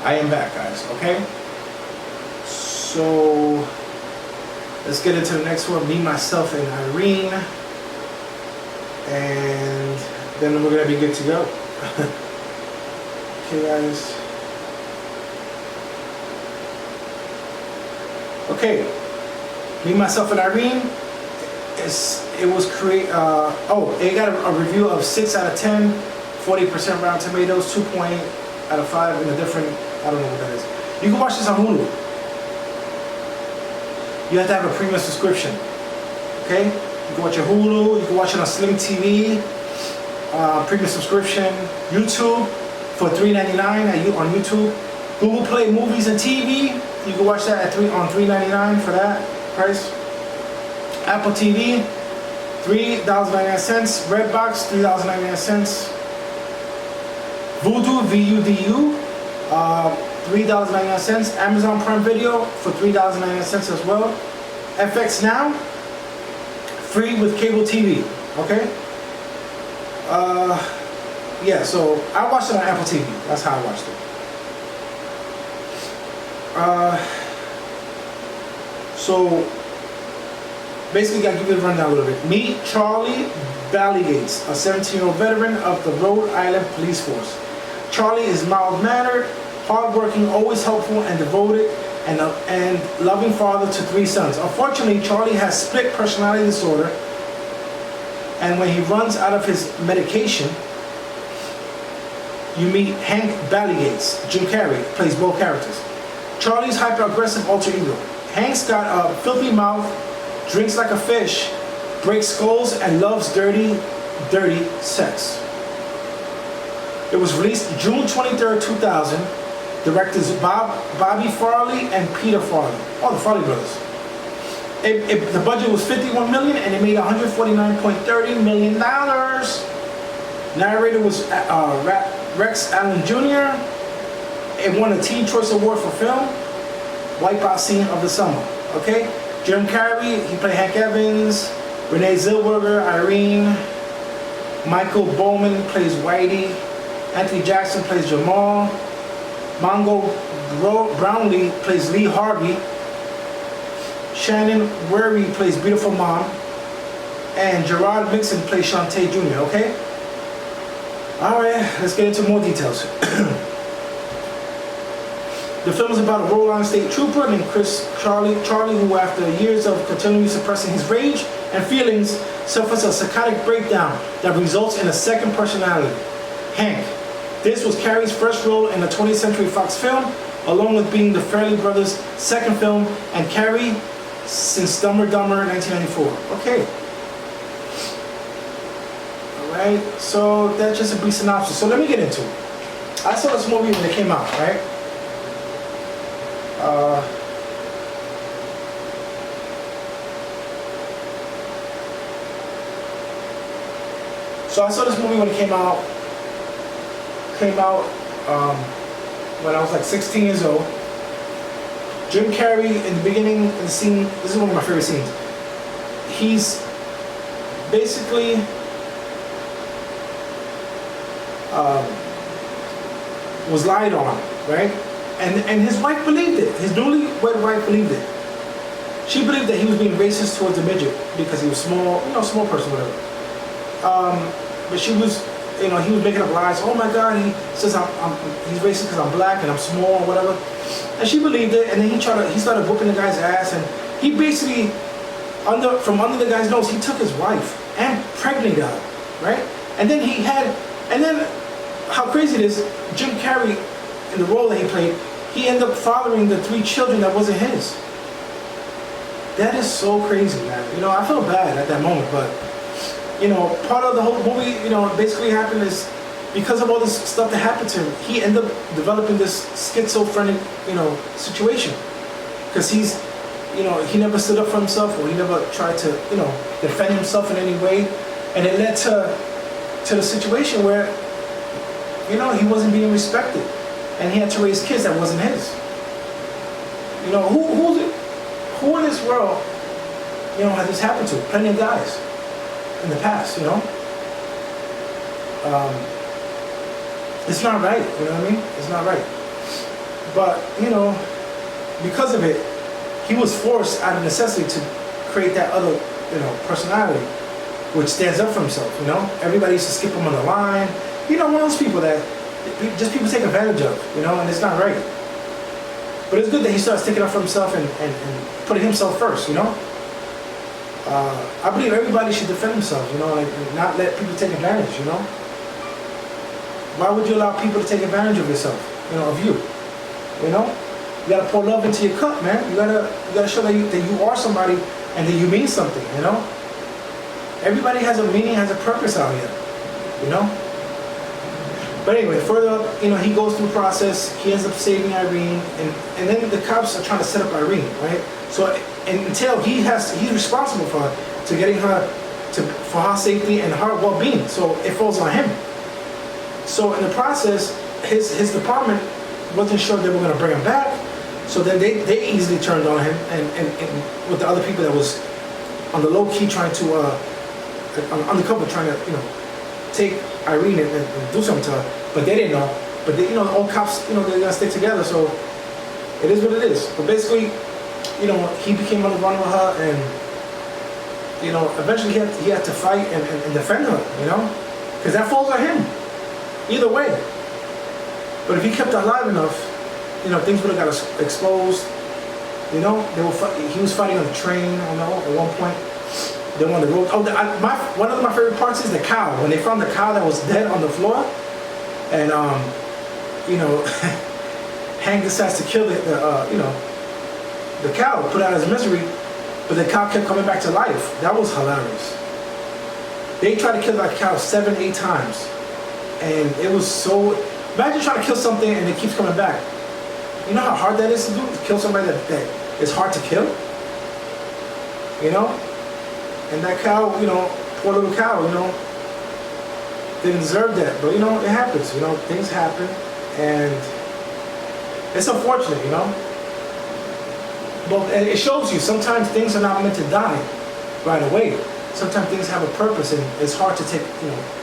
I am back, guys, okay? So, let's get into the next one, Me, Myself, and Irene. And then we're gonna be good to go. Okay, guys. Okay, Me, Myself, and Irene. It was it got a review of 6 out of 10, 40% Rotten Tomatoes, 2.8 out of 5 in a different, I don't know what that is. You can watch this on Hulu. You have to have a premium subscription. Okay? You can watch your Hulu, you can watch it on Sling TV, premium subscription, YouTube for $3.99 on YouTube. Google Play Movies and TV, you can watch that on $3.99 for that price. Apple TV, $3.99. Redbox, $3.99. Vudu, V-U-D-U, $3.99. Amazon Prime Video for $3.99 as well. FX Now, free with cable TV. Okay. Yeah. So I watched it on Apple TV. That's how I watched it. So basically, I'll give you the rundown a little bit. Meet Charlie Ballygates, a 17-year-old veteran of the Rhode Island Police Force. Charlie is mild-mannered, hardworking, always helpful, and devoted, and loving father to 3 sons. Unfortunately, Charlie has split personality disorder, and when he runs out of his medication, you meet Hank Ballygates. Jim Carrey plays both characters. Charlie's hyper-aggressive alter ego. Hank's got a filthy mouth, drinks like a fish, breaks skulls, and loves dirty sex. It was released June 23rd, 2000. Directors Bobby Farley and Peter Farley. Oh, the Farley brothers. The budget was $51 million, and it made $149.30 million. Narrator was Rex Allen Jr. It won a Teen Choice Award for film. Wipeout scene of the summer. Okay. Jim Carrey, he played Hank Evans. Renee Zellweger, Irene. Michael Bowman plays Whitey. Anthony Jackson plays Jamal. Mongo Brownlee plays Lee Harvey. Shannon Wherry plays Beautiful Mom. And Gerard Mixon plays Shantae Jr., okay? Alright, let's get into more details. The film is about a Rhode Island State Trooper named Charlie, who after years of continually suppressing his rage and feelings, suffers a psychotic breakdown that results in a second personality, Hank. This was Carrey's first role in a 20th Century Fox film, along with being the Farrelly brothers' second film, and Carrey since Dumb and Dumber 1994. Okay. Alright, so that's just a brief synopsis. So let me get into it. I saw this movie when it came out, right? So I saw this movie when it came out when I was like 16 years old. Jim Carrey in the beginning, in the scene, this is one of my favorite scenes. He's basically was lied on, right? And his wife believed it. His newlywed wife believed it. She believed that he was being racist towards a midget because he was small, small person, whatever. But she was, he was making up lies. Oh my God, he says he's racist because I'm black and I'm small or whatever. And she believed it, and then he started whooping the guy's ass, and he basically, from under the guy's nose, he took his wife and impregnated her, right? And then how crazy it is, Jim Carrey, in the role that he played, he ended up fathering the 3 children that wasn't his. That is so crazy, man. I felt bad at that moment, but part of the whole movie, basically happened is because of all this stuff that happened to him, he ended up developing this schizophrenic, situation. Because he never stood up for himself, or he never tried to, defend himself in any way, and it led to the situation where, he wasn't being respected, and he had to raise kids that wasn't his. Who in this world, has this happened to? Plenty of guys in the past, It's not right, you know what I mean? It's not right. But, you know, because of it, he was forced out of necessity to create that other, you know, personality, which stands up for himself, you know? Everybody used to skip him on the line. You know, one of those people that just people take advantage of, you know, and it's not right. But it's good that he starts taking up for himself and putting himself first, you know? I believe everybody should defend themselves, you know, and not let people take advantage, you know? Why would you allow people to take advantage of yourself, you know, of you? You know? You gotta pour love into your cup, man. You gotta show that you are somebody and that you mean something, you know? Everybody has a meaning, has a purpose out here, you know? But anyway, further up, you know, he goes through the process, he ends up saving Irene, and then the cops are trying to set up Irene, right? So until he's responsible for her, to getting her for her safety and her well-being. So it falls on him. So in the process, his department wasn't sure they were gonna bring him back. So then they easily turned on him and with the other people that was on the low key trying to undercover trying to, you know, take Irene and do something to her, but they didn't know. But they, you know, all cops, you know, they're gonna stick together. So it is what it is. But basically, you know, he became on the run with her, and you know, eventually he had to fight and defend her, you know, because that falls on him. Either way. But if he kept her alive enough, you know, things would have got exposed. You know, he was fighting on the train, you know, at one point. They were on the road. Oh, one of my favorite parts is the cow. When they found the cow that was dead on the floor, and you know, Hank decides to kill you know, the cow, put out his misery, but the cow kept coming back to life. That was hilarious. They tried to kill that cow 7-8 times, and it was so. Imagine trying to kill something and it keeps coming back. You know how hard that is to do? To kill somebody that is hard to kill? You know? And that cow, you know, poor little cow, you know, didn't deserve that. But, you know, it happens. You know, things happen. And it's unfortunate, you know? But it shows you sometimes things are not meant to die right away. Sometimes things have a purpose, and it's hard to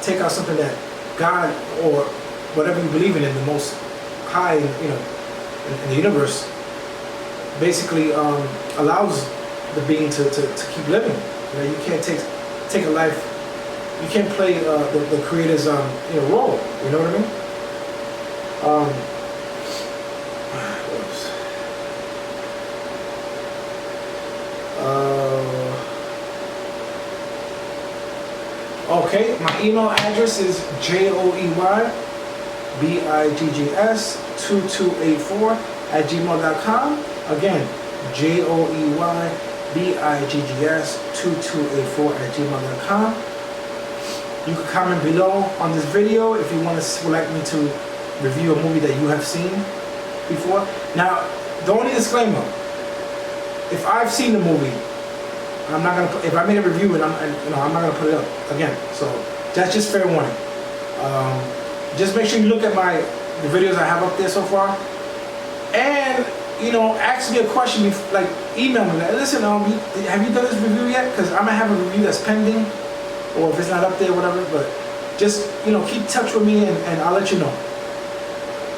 take out something that God or whatever you believe in the most high, you know, in the universe, basically allows the being to keep living. You know, you can't take a life. You can't play the creator's you know, role. You know what I mean? Okay, my email address is joeybiggs2284@gmail.com. Again, joeybiggs2284@gmail.com. You can comment below on this video if you want to like me to review a movie that you have seen before. Now, the only disclaimer: if I've seen the movie, I'm not gonna. If I made a review and I'm not gonna put it up again. So that's just fair warning. Just make sure you look at the videos I have up there so far, and you know, ask me a question. Like email me. Like, listen, have you done this review yet? Because I might have a review that's pending, or if it's not up there, whatever. But just, you know, keep in touch with me, and I'll let you know.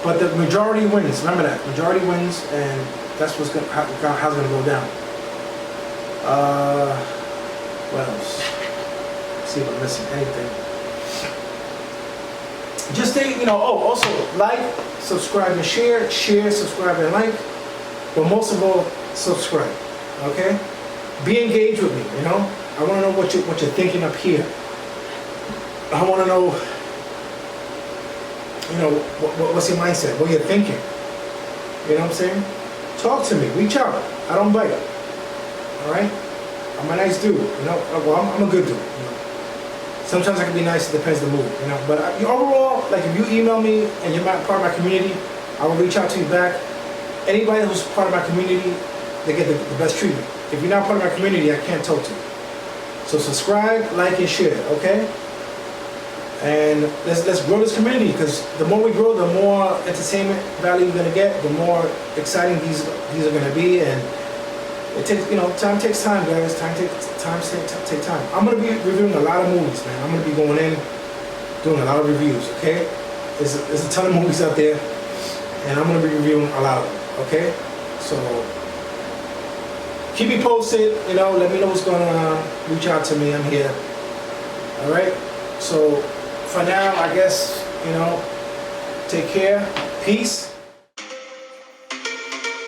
But the majority wins. Remember that majority wins, and that's how it's gonna go down. What else? Let's see if I'm missing anything. Just stay, you know, also like, subscribe, and share, subscribe, and like, but most of all, subscribe, okay? Be engaged with me, you know? I want to know what you're thinking up here. I want to know, you know, what's your mindset, what you're thinking. You know what I'm saying? Talk to me, reach out. I don't bite. All right? I'm a nice dude, you know? Well, I'm a good dude, you know? Sometimes I can be nice, it depends on the mood, you know? But overall, like if you email me and you're part of my community, I will reach out to you back. Anybody who's part of my community, they get the best treatment. If you're not part of my community, I can't talk to you. So subscribe, like, and share, okay? And let's grow this community, because the more we grow, the more entertainment value you're gonna get, the more exciting these are gonna be, and it takes, you know, time takes time, guys. Time takes time. I'm gonna be reviewing a lot of movies, man. I'm gonna be going in, doing a lot of reviews, okay? There's a ton of movies out there, and I'm gonna be reviewing a lot of them. Okay, so keep me posted. You know, let me know what's going on. Reach out to me. I'm here. All right. So for now, I guess, you know, take care. Peace.